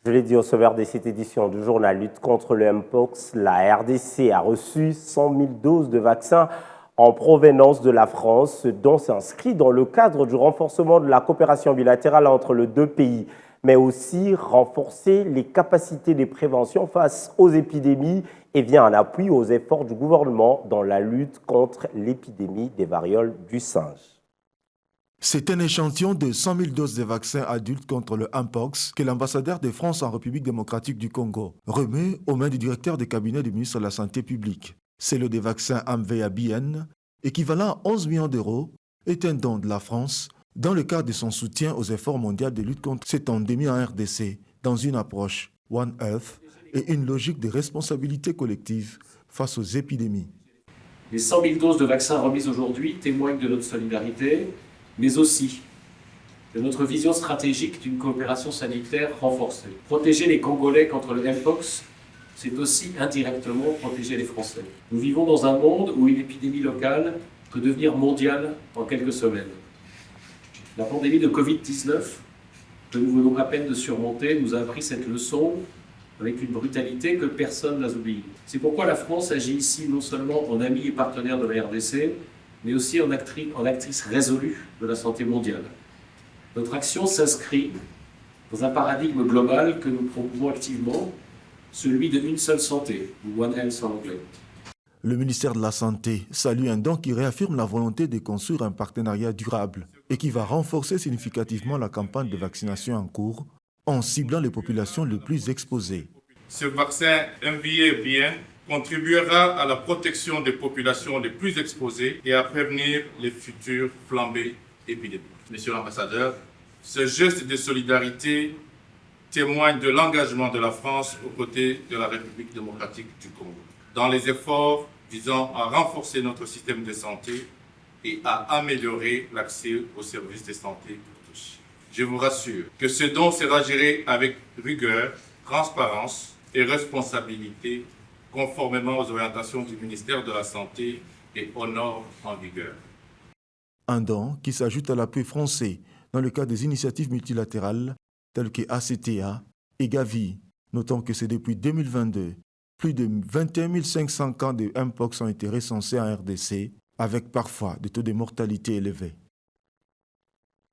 Je l'ai dit au sommaire de cette édition du journal Lutte contre le Mpox, la RDC a reçu 100 000 doses de vaccins en provenance de la France, ce dont s'inscrit dans le cadre du renforcement de la coopération bilatérale entre les deux pays, mais aussi renforcer les capacités de prévention face aux épidémies et vient en appui aux efforts du gouvernement dans la lutte contre l'épidémie des variole du singe. C'est un échantillon de 100 000 doses de vaccins adultes contre le Mpox que l'ambassadeur de France en République démocratique du Congo remet aux mains du directeur de cabinet du ministre de la Santé publique. C'est le des vaccins AMV-ABN, équivalent à 11 millions d'euros, est un don de la France dans le cadre de son soutien aux efforts mondiaux de lutte contre cette endémie en RDC, dans une approche One Health et une logique de responsabilité collective face aux épidémies. Les 100 000 doses de vaccins remises aujourd'hui témoignent de notre solidarité, mais aussi de notre vision stratégique d'une coopération sanitaire renforcée. Protéger les Congolais contre le Mpox, c'est aussi indirectement protéger les Français. Nous vivons dans un monde où une épidémie locale peut devenir mondiale en quelques semaines. La pandémie de Covid-19, que nous venons à peine de surmonter, nous a appris cette leçon avec une brutalité que personne n'a oubliée. C'est pourquoi la France agit ici non seulement en ami et partenaire de la RDC, mais aussi en actrice résolue de la santé mondiale. Notre action s'inscrit dans un paradigme global que nous promouvons activement, celui de une seule santé, ou One Health en anglais. Le ministère de la Santé salue un don qui réaffirme la volonté de construire un partenariat durable et qui va renforcer significativement la campagne de vaccination en cours en ciblant les populations les plus exposées. Ce vaccin AMV-ABN contribuera à la protection des populations les plus exposées et à prévenir les futures flambées épidémiques. Monsieur l'ambassadeur, ce geste de solidarité témoigne de l'engagement de la France aux côtés de la République démocratique du Congo dans les efforts visant à renforcer notre système de santé et à améliorer l'accès aux services de santé pour tous. Je vous rassure que ce don sera géré avec rigueur, transparence et responsabilité, conformément aux orientations du ministère de la Santé et aux normes en vigueur. Un don qui s'ajoute à l'appui français dans le cadre des initiatives multilatérales telles que ACTA et Gavi. Notons que c'est depuis 2022, plus de 21 500 cas de Mpox ont été recensés en RDC, avec parfois des taux de mortalité élevés.